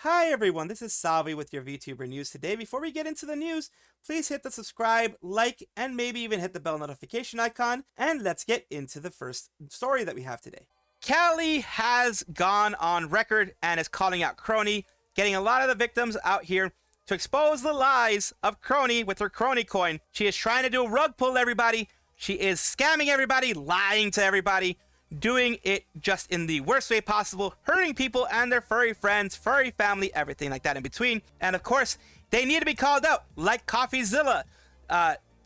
Hi everyone, this is Salvi with your VTuber news today. Before we get into the news, please hit the subscribe, like, and maybe even hit the bell notification icon, and let's get into the first story that we have today. Calli has gone on record and is calling out Kronii, getting a lot of the victims out here to expose the lies of Kronii with her Kronii coin. She is trying to do a rug pull, everybody. She is scamming everybody, lying to everybody, doing it just in the worst way possible, hurting people and their furry friends, furry family, everything like that in between. And of course, they need to be called out, like Coffeezilla.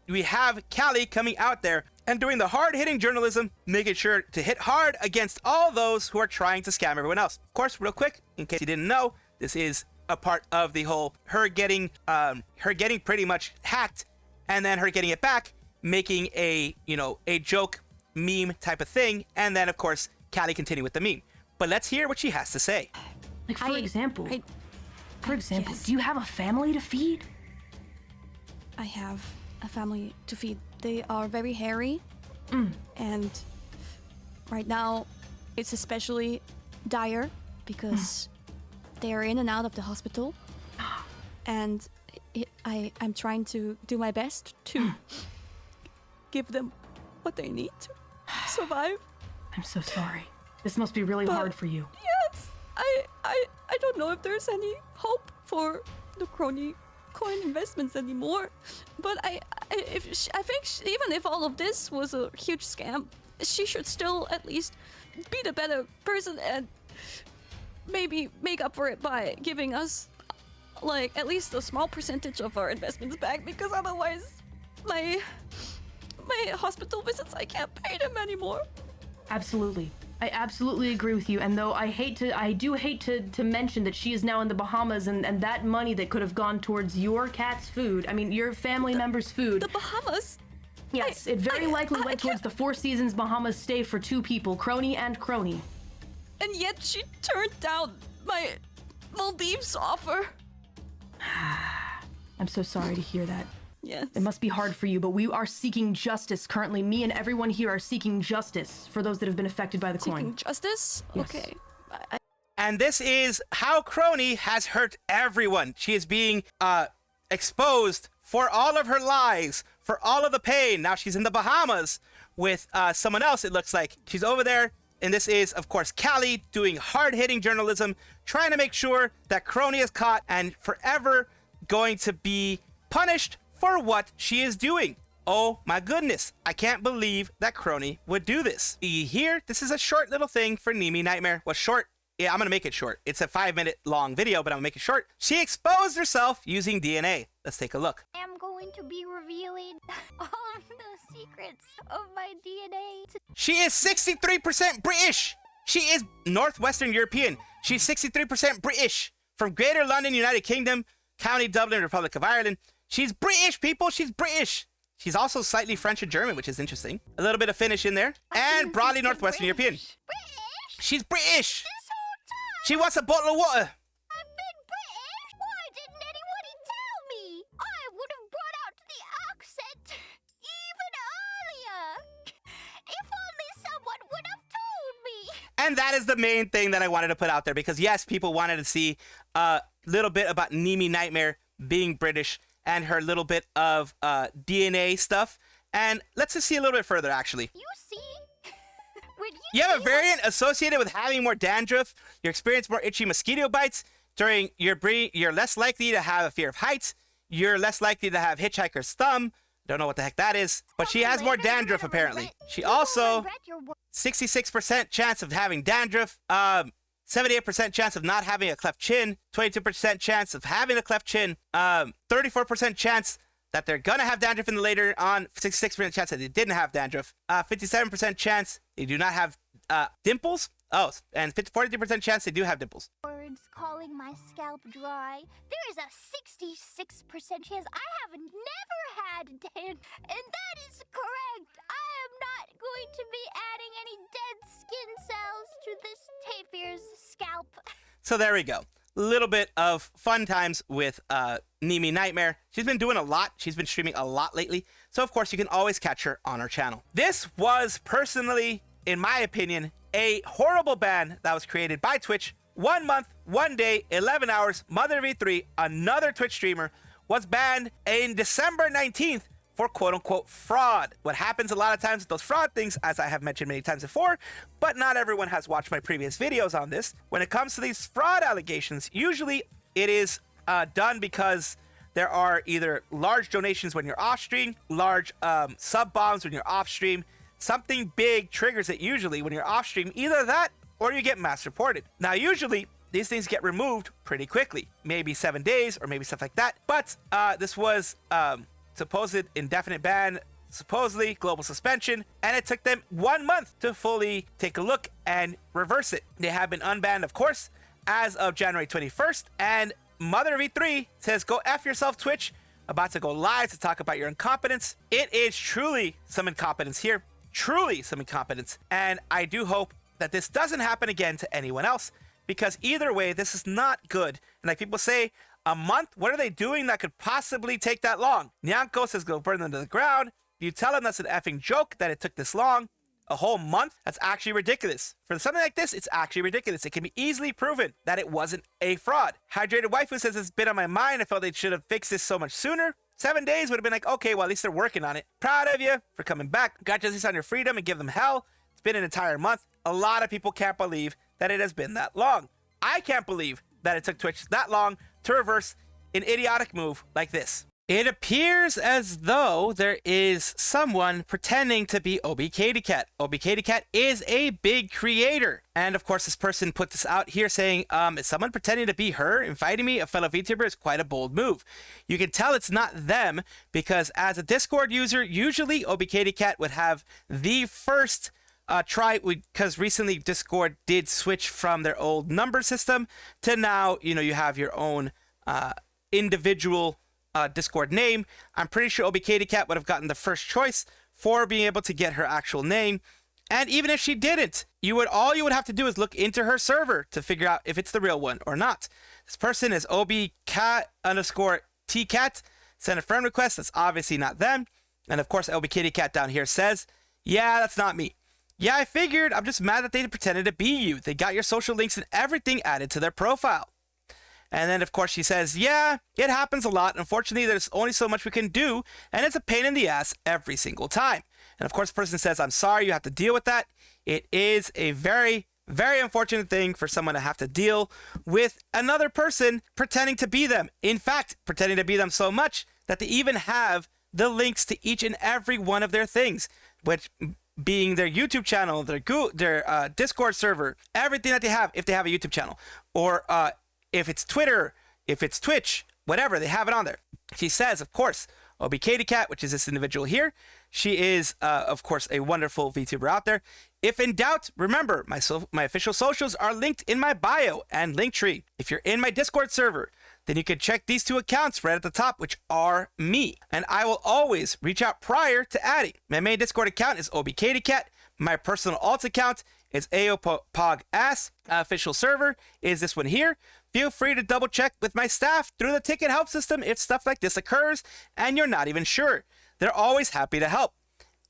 We have Calli coming out there and doing the hard-hitting journalism, making sure to hit hard against all those who are trying to scam everyone else. Of course, real quick, in case you didn't know, this is a part of the whole her getting pretty much hacked and then her getting it back, making a joke meme type of thing, and then of course Calli continue with the meme. But let's hear what she has to say. Like for example, Yes. do you have a family to feed? I have a family to feed. They are very hairy, and right now it's especially dire because they are in and out of the hospital, and I'm trying to do my best to give them what they need to survive. I'm so sorry. This must be really hard for you. Yes, I don't know if there's any hope for the Kronii coin investments anymore. But I think even if all of this was a huge scam, she should still at least be the better person and maybe make up for it by giving us like at least a small percentage of our investments back, because otherwise my hospital visits, I can't pay them anymore. Absolutely. I absolutely agree with you. And though I do hate to mention that she is now in the Bahamas, and that money that could have gone towards your cat's food, I mean, your family member's food. The Bahamas? Yes, it very likely went towards the Four Seasons Bahamas stay for two people, Kronii and Kronii. And yet she turned down my Maldives offer. I'm so sorry to hear that. Yes. It must be hard for you, but we are seeking justice currently. Me and everyone here are seeking justice for those that have been affected by the coin. Seeking justice? Yes. Okay. And this is how Kronii has hurt everyone. She is being exposed for all of her lies, for all of the pain. Now she's in the Bahamas with someone else, it looks like. She's over there. And this is, of course, Calli doing hard-hitting journalism, trying to make sure that Kronii is caught and forever going to be punished for what she is doing. Oh my goodness, I can't believe that Kronii would do this. Here, this is a short little thing for Nimi Nightmare. Well, short, yeah, I'm gonna make it short. It's a 5-minute long video, but I'm gonna make it short. She exposed herself using DNA. Let's take a look. I am going to be revealing all of the secrets of my DNA. She is 63% British. She is Northwestern European. She's 63% British from Greater London, United Kingdom, County Dublin, Republic of Ireland. She's British, people. She's British. She's also slightly French and German, which is interesting. A little bit of Finnish in there. And broadly Northwestern European. British? She's British. This whole time She wants a bottle of water. I've been British? Why didn't anybody tell me? I would have brought out the accent even earlier. If only someone would have told me. And that is the main thing that I wanted to put out there, because yes, people wanted to see a little bit about Nimi Nightmare being British and her little bit of DNA stuff. And let's just see a little bit further, actually. You see? When You have a see variant associated with having more dandruff. You experience more itchy mosquito bites. During your breed, you're less likely to have a fear of heights. You're less likely to have hitchhiker's thumb. Don't know what the heck that is. But she has more dandruff, apparently. She also, 66% chance of having dandruff. 78% chance of not having a cleft chin, 22% chance of having a cleft chin, 34% chance that they're gonna have dandruff in the later on, 66% chance that they didn't have dandruff, 57% chance they do not have dimples, and 43% chance they do have dimples. words calling my scalp dry, there is a 66% chance I have never had tan, and that is correct. I am not going to be adding any dead skin cells to this tapir's scalp. So there we go. Little bit of fun times with Nimi Nightmare. She's been doing a lot. She's been streaming a lot lately. So of course you can always catch her on our channel. This was personally, in my opinion, a horrible ban that was created by Twitch 1 month, 1 day, 11 hours, Mother V3, another Twitch streamer, was banned in December 19th for quote-unquote fraud. What happens a lot of times with those fraud things, as I have mentioned many times before, but not everyone has watched my previous videos on this. When it comes to these fraud allegations, usually it is done because there are either large donations when you're off stream, large sub bombs when you're off stream. Something big triggers it usually when you're off stream, either that or you get mass reported. Now, usually these things get removed pretty quickly, maybe 7 days or maybe stuff like that. But this was supposed indefinite ban, supposedly global suspension, and it took them 1 month to fully take a look and reverse it. They have been unbanned, of course, as of January 21st, and Mother V3 says, go F yourself, Twitch. About to go live to talk about your incompetence. It is truly some incompetence here. Truly some incompetence. And I do hope that this doesn't happen again to anyone else, because either way, this is not good. And like people say, a month? What are they doing that could possibly take that long? Nyanko says go burn them to the ground. You tell them that's an effing joke that it took this long. A whole month? That's actually ridiculous. For something like this, it's actually ridiculous. It can be easily proven that it wasn't a fraud. Hydrated Waifu says it's been on my mind. I felt they should have fixed this so much sooner. 7 days would have been like, okay, well, at least they're working on it. Proud of you for coming back. Congratulations on your freedom and give them hell. It's been an entire month. A lot of people can't believe that it has been that long. I can't believe that it took Twitch that long to reverse an idiotic move like this. It appears as though there is someone pretending to be Obkatiekat. Obkatiekat is a big creator. And of course, this person put this out here saying, is someone pretending to be her? Inviting me, a fellow VTuber, is quite a bold move. You can tell it's not them because as a Discord user, usually Obkatiekat would have the first try, because recently Discord did switch from their old number system to now, you have your own individual Discord name. I'm pretty sure Obkatiekat would have gotten the first choice for being able to get her actual name. And even if she didn't, all you would have to do is look into her server to figure out if it's the real one or not. This person is Obkat_tcat. Send a friend request. That's obviously not them. And of course, Obkatiekat down here says, yeah, that's not me. Yeah, I figured. I'm just mad that they pretended to be you. They got your social links and everything added to their profile. And then, of course, she says, yeah, it happens a lot. Unfortunately, there's only so much we can do, and it's a pain in the ass every single time. And, of course, the person says, I'm sorry you have to deal with that. It is a very, very unfortunate thing for someone to have to deal with another person pretending to be them. In fact, pretending to be them so much that they even have the links to each and every one of their things, which being their YouTube channel, their Discord server, everything that they have, if they have a YouTube channel, or if it's Twitter, if it's Twitch, whatever, they have it on there. She says, of course, Obkatiekat, which is this individual here, she is, of course, a wonderful VTuber out there. If in doubt, remember, my official socials are linked in my bio and Linktree. If you're in my Discord server, then you can check these two accounts right at the top, which are me. And I will always reach out prior to adding. My main Discord account is Obkatiekat. My personal alt account is AOPOGASS. Official server is this one here. Feel free to double check with my staff through the ticket help system if stuff like this occurs and you're not even sure. They're always happy to help.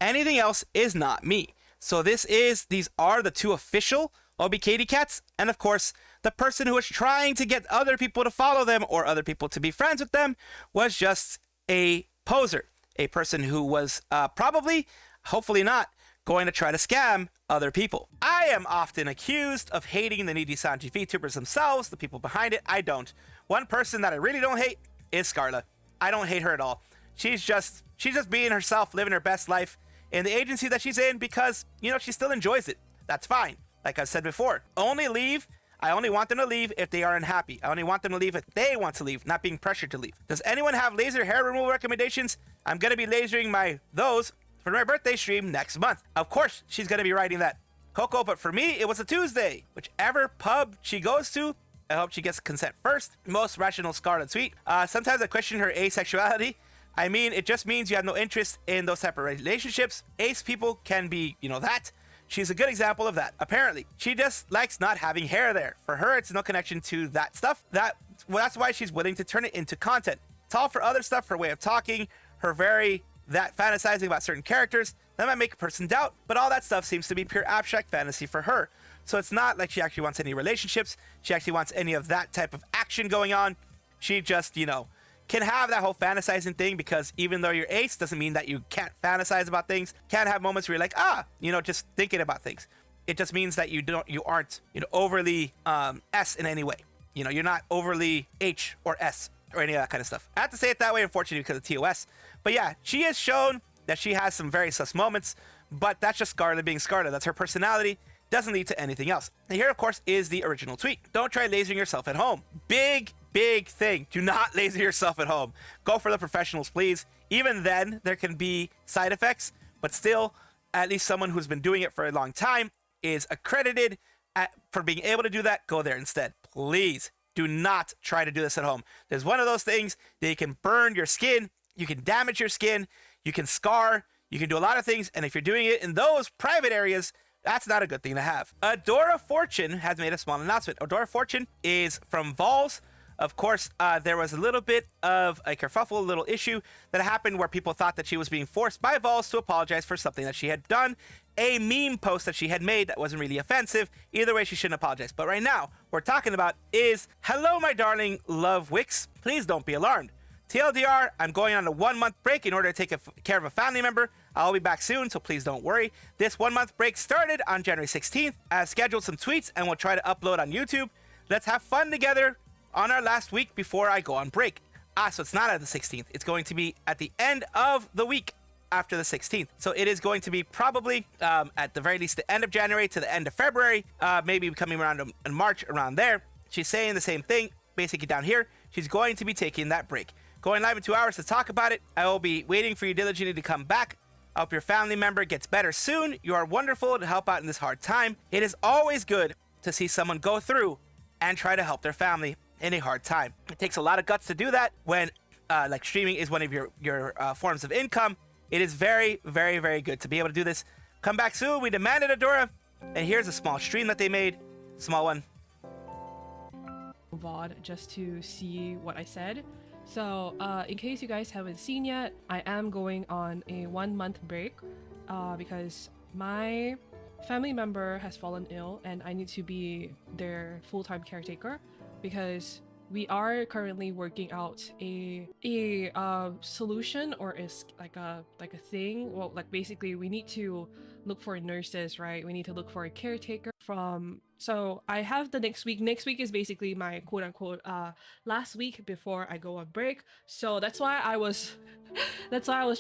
Anything else is not me. So these are the two official Obkatiekats, and of course, the person who was trying to get other people to follow them or other people to be friends with them was just a poser. A person who was probably, hopefully not, going to try to scam other people. I am often accused of hating the nijisanji VTubers themselves, the people behind it. I don't. One person that I really don't hate is Scarle. I don't hate her at all. She's just being herself, living her best life in the agency that she's in because, she still enjoys it. That's fine. Like I've said before, I only want them to leave if they are unhappy. I only want them to leave if they want to leave, not being pressured to leave. Does anyone have laser hair removal recommendations? I'm going to be lasering those for my birthday stream next month. Of course, she's going to be writing that. Coco, but for me, it was a Tuesday. Whichever pub she goes to, I hope she gets consent first. Most rational Scarlet Sweet. Sometimes I question her asexuality. I mean, it just means you have no interest in those type of relationships. Ace people can be, that. She's a good example of that. Apparently, she just likes not having hair there. For her, it's no connection to that stuff. That's why she's willing to turn it into content. It's all for other stuff, her way of talking, that fantasizing about certain characters. That might make a person doubt, but all that stuff seems to be pure abstract fantasy for her. So it's not like she actually wants any relationships. She actually wants any of that type of action going on. She just, you know, can have that whole fantasizing thing, because even though you're ace doesn't mean that you can't fantasize about things. Can't have moments where you're like, you know, just thinking about things. It just means that you aren't, you know, overly S in any way. You know, you're not overly H or S or any of that kind of stuff. I have to say it that way, unfortunately, because of TOS. But yeah, she has shown that she has some very sus moments, but that's just Scarle being Scarle. That's her personality. Doesn't lead to anything else. And here, of course, is the original tweet. Don't try lasering yourself at home. Big thing. Do not laser yourself at home. Go for the professionals, please. Even then, there can be side effects, but still, at least someone who's been doing it for a long time is accredited for being able to do that. Go there instead. Please do not try to do this at home. There's one of those things that you can burn your skin, you can damage your skin, you can scar, you can do a lot of things, and if you're doing it in those private areas, that's not a good thing to have. Adora Fortune has made a small announcement. Adora Fortune is from Vols. Of course, there was a little bit of a kerfuffle, a little issue that happened where people thought that she was being forced by Vols to apologize for something that she had done. A meme post that she had made that wasn't really offensive. Either way, she shouldn't apologize. But right now, what we're talking about is, hello, my darling love Wix. Please don't be alarmed. TLDR, I'm going on a 1-month break in order to take care of a family member. I'll be back soon, so please don't worry. This 1-month break started on January 16th. I've scheduled some tweets and we'll try to upload on YouTube. Let's have fun together on our last week before I go on break. So it's not at the 16th. It's going to be at the end of the week after the 16th. So it is going to be probably at the very least the end of January to the end of February, maybe coming around in March, around there. She's saying the same thing, basically down here. She's going to be taking that break. Going live in 2 hours to talk about it. I will be waiting for you diligently to come back. I hope your family member gets better soon. You are wonderful to help out in this hard time. It is always good to see someone go through and try to help their family in a hard time. It takes a lot of guts to do that when like streaming is one of your forms of income. It is very, very, very good to be able to do this. Come back soon. We demanded Adora. And here's a small stream that they made. Small one. VOD just to see what I said. So in case you guys haven't seen yet, I am going on a 1-month break because my family member has fallen ill and I need to be their full-time caretaker, because we are currently working out a solution, or is like a thing. Well, like basically we need to look for nurses, right? We need to look for a caretaker from. So I have the next week. Next week is basically my quote unquote last week before I go on break. So that's why I was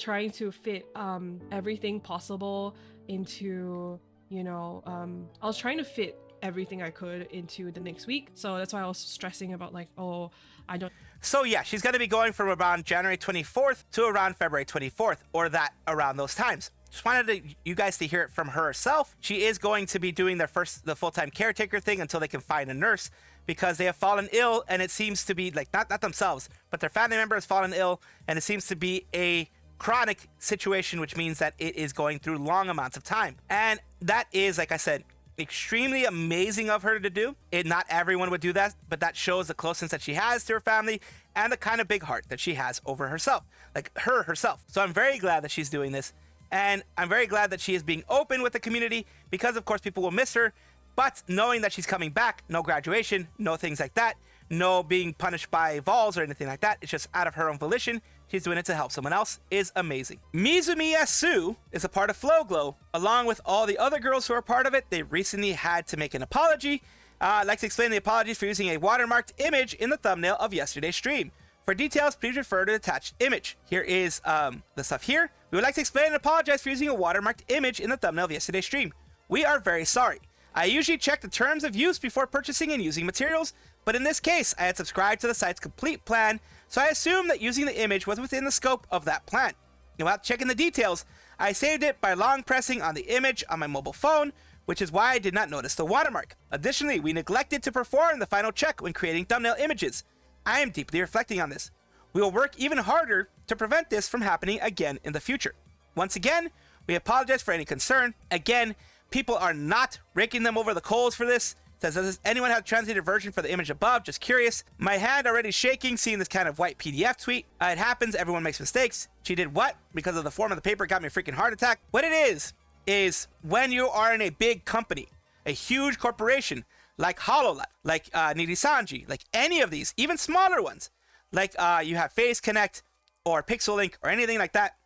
trying to fit everything possible into, you know, I was trying to fit everything I could into the next week. So that's why I was stressing about like, oh, I don't. So yeah, she's going to be going from around January 24th to around February 24th, or that around those times. Just wanted you guys to hear it from herself. She is going to be doing the full-time caretaker thing until they can find a nurse, because they have fallen ill, and it seems to be like not themselves, but their family member has fallen ill, and it seems to be a chronic situation, which means that it is going through long amounts of time. And that is, like I said, extremely amazing of her to do. Not everyone would do that, but that shows the closeness that she has to her family and the kind of big heart that she has over herself, like herself. So I'm very glad that she's doing this, and I'm very glad that she is being open with the community, because of course people will miss her, but knowing that she's coming back, no graduation, no things like that, no being punished by Vols or anything like that, it's just out of her own volition. She's doing it to help someone else, is amazing. Mizumi Yasu is a part of Flowglow. Along with all the other girls who are part of it, they recently had to make an apology. I'd like to explain the apologies for using a watermarked image in the thumbnail of yesterday's stream. For details, please refer to the attached image. Here is the stuff here. We would like to explain and apologize for using a watermarked image in the thumbnail of yesterday's stream. We are very sorry. I usually check the terms of use before purchasing and using materials, but in this case, I had subscribed to the site's complete plan, so I assumed that using the image was within the scope of that plan. Without checking the details, I saved it by long pressing on the image on my mobile phone, which is why I did not notice the watermark. Additionally, we neglected to perform the final check when creating thumbnail images. I am deeply reflecting on this. We will work even harder to prevent this from happening again in the future. Once again, we apologize for any concern. Again, people are not raking them over the coals for this. Says, does anyone have a translated version for the image above? Just curious. My hand already shaking seeing this kind of white PDF tweet. It happens. Everyone makes mistakes. She did what? Because of the form of the paper got me a freaking heart attack. What it is when you are in a big company, a huge corporation like Hololive, like Nijisanji, like any of these, even smaller ones, like you have Phase Connect or Pixel Link or anything like that,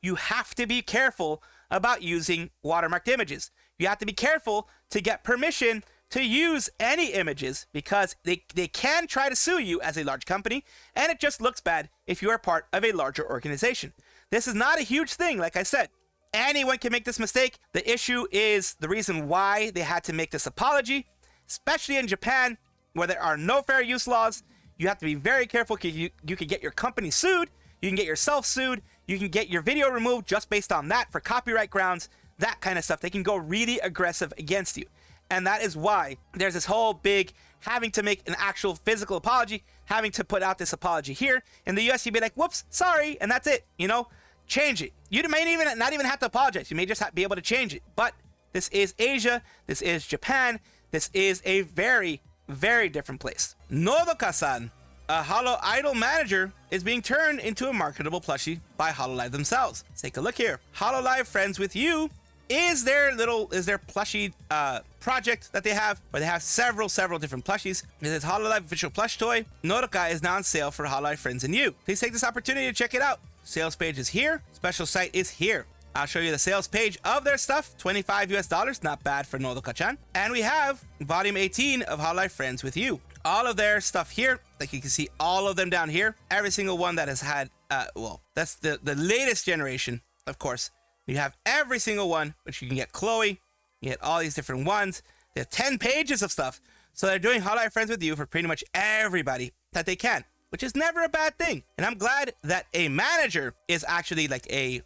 you have to be careful about using watermarked images. You have to be careful to get permission to use any images because they can try to sue you as a large company, and it just looks bad if you are part of a larger organization. This is not a huge thing, like I said. Anyone can make this mistake. The issue is the reason why they had to make this apology, especially in Japan, where there are no fair use laws. You have to be very careful because you can get your company sued, you can get yourself sued, you can get your video removed just based on that for copyright grounds, that kind of stuff. They can go really aggressive against you. And that is why there's this whole big having to make an actual physical apology, having to put out this apology here. In the US, you'd be like, whoops, sorry, and that's it, you know? Change it. You may not even have to apologize. You may just be able to change it. But this is Asia. This is Japan. This is a very, very different place. Nodoka-san, a Holo Idol manager, is being turned into a marketable plushie by Hololive themselves. Let's take a look here. Hololive Friends with You is their plushie project that they have, where they have several different plushies. It is Hololive official plush toy. Nodoka is now on sale for Hololive Friends and You. Please take this opportunity to check it out. Sales page is here. Special site is here. I'll show you the sales page of their stuff. $25 US, not bad for Nodoka-chan. And we have volume 18 of Hololive Friends with You. All of their stuff here, like you can see all of them down here. Every single one that has had, well, that's the latest generation, of course. You have every single one, which you can get Chloe. You get all these different ones. They have 10 pages of stuff. So they're doing Hololive Friends with You for pretty much everybody that they can, which is never a bad thing. And I'm glad that a manager is actually like a,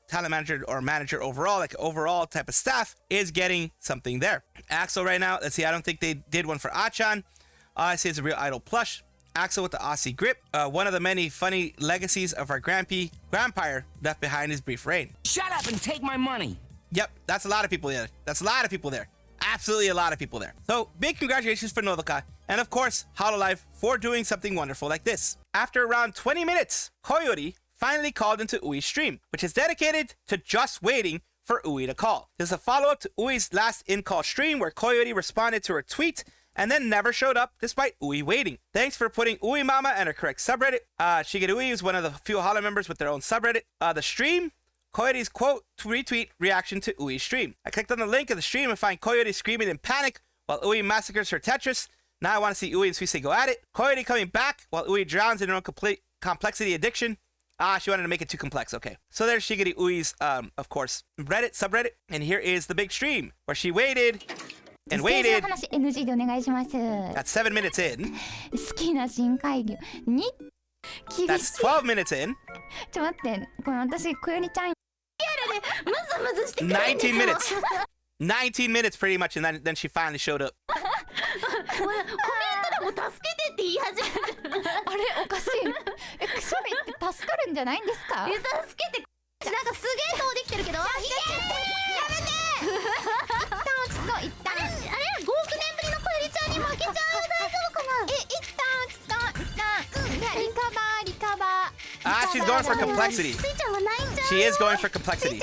talent manager or manager overall, like overall type of staff is getting something there. Axel right now, let's see, I don't think they did one for Achan. All I see is a real idol plush. Axel with the Aussie grip. One of the many funny legacies of our grandpire left behind his brief reign. Shut up and take my money. Yep, that's a lot of people there. Absolutely a lot of people there. So big congratulations for Nodoka. And of course, Hololive for doing something wonderful like this. After around 20 minutes, Koyori finally called into Ui's stream, which is dedicated to just waiting for Ui to call. This is a follow-up to Ui's last in-call stream where Koyori responded to her tweet and then never showed up despite Ui waiting. Thanks for putting Ui Mama and her correct subreddit. Shigure Ui is one of the few Holo members with their own subreddit. The stream, Koyori's quote retweet reaction to Ui's stream. I clicked on the link of the stream and find Koyori screaming in panic while Ui massacres her Tetris. Now I want to see Ui and Suisei go at it. Koyori coming back while Ui drowns in her own complete complexity addiction. She wanted to make it too complex. Okay. So there's Shigure Ui's, of course, subreddit. And here is the big stream where she waited and waited. That's 7 minutes in. That's 12 minutes in. 19 minutes. 19 minutes pretty much, and then she finally showed up. コメントでも助けてって言い始める。あれおかしい。クシャミって助かるんじゃないんですか？助けて。なんかすげえ顔できてるけど。やめて。一旦あれ5億年ぶりのコヨリちゃんに負けちゃう。大丈夫かな？一旦リカバー。She's going for complexity. She is going for complexity.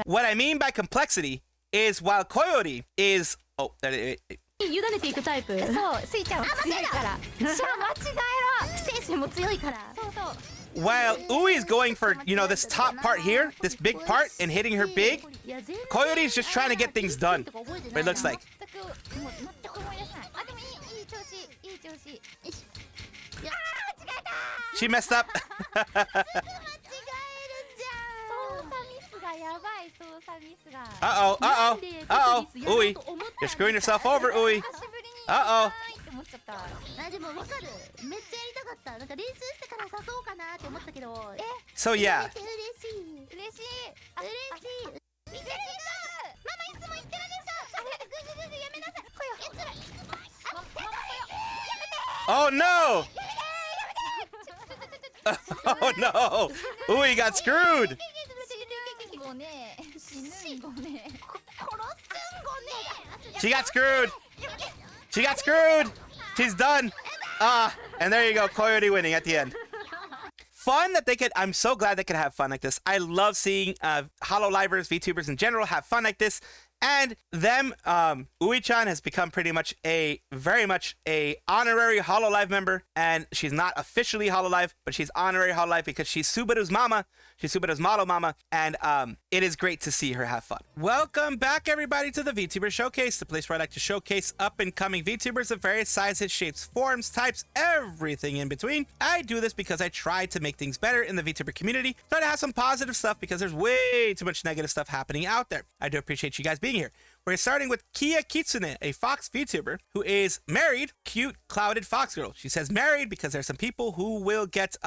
What I mean by complexity is while Koyori is委ねていくタイプ。そう、スイちゃんは強いから。間違えろ。精神も強いから。そうそう。While Ui is going for, this top part here, this big part, and hitting her big, Koyori is just trying to get things done. It looks like. She messed up. Uh-oh. Ui, you're screwing yourself over, Ui. Uh-oh. So yeah. Oh no! Oh no! Ui got screwed! She got screwed! She got screwed! She's done! And there you go, Koyori winning at the end. Fun that they could, I'm so glad they could have fun like this. I love seeing Hololivers, VTubers in general have fun like this. And them, Ui-chan has become pretty much very much a honorary Hololive member, and she's not officially Hololive, but she's honorary Hololive because she's Subaru's mama. She's Subaru's model mama, and it is great to see her have fun. Welcome back, everybody, to the VTuber Showcase, the place where I like to showcase up-and-coming VTubers of various sizes, shapes, forms, types, everything in between. I do this because I try to make things better in the VTuber community, try to have some positive stuff because there's way too much negative stuff happening out there. I do appreciate you guys being here. We're starting with Kiya Kitsune, a Fox VTuber who is married, cute, clouded Fox girl. She says married because there's some people who will get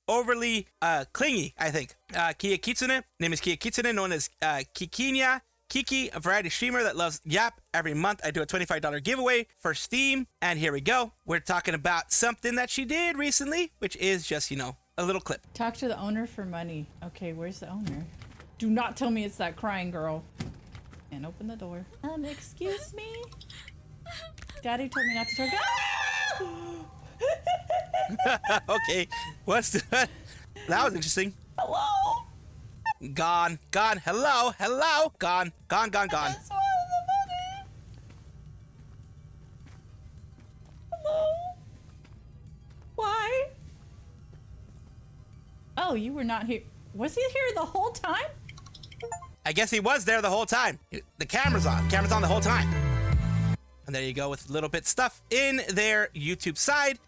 overly clingy, I think. Kiya Kitsune, name is Kiya Kitsune, known as Kikinya. Kiki, a variety streamer that loves Yap. Every month I do a $25 giveaway for Steam, and here we go. We're talking about something that she did recently, which is just, you know, a little clip. Talk to the owner for money. Okay, where's the owner? Do not tell me it's that crying girl. And open the door. Excuse me? Daddy told me not to talk. Okay, what's that? That was interesting. Hello? Gone. Hello. Gone. That's why the money. Hello? Why? Oh, you were not here. Was he here the whole time? I guess he was there the whole time. The camera's on. Camera's on the whole time. And there you go with little bit stuff in their YouTube side.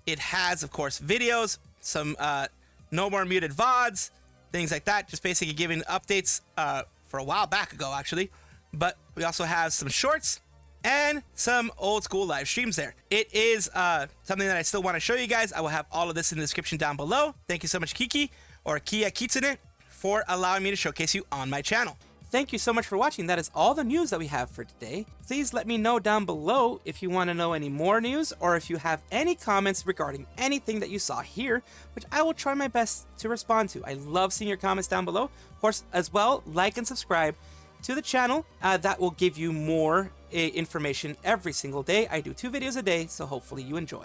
It has, of course, videos, some no more muted VODs, things like that. Just basically giving updates for a while back ago, actually. But we also have some shorts and some old school live streams there. It is something that I still want to show you guys. I will have all of this in the description down below. Thank you so much, Kiki, or Kiya Kitsune, for allowing me to showcase you on my channel. Thank you so much for watching. That is all the news that we have for today. Please let me know down below if you want to know any more news or if you have any comments regarding anything that you saw here, which I will try my best to respond to. I love seeing your comments down below. Of course, as well, like and subscribe to the channel. That will give you more information every single day. I do 2 videos a day, so hopefully you enjoy.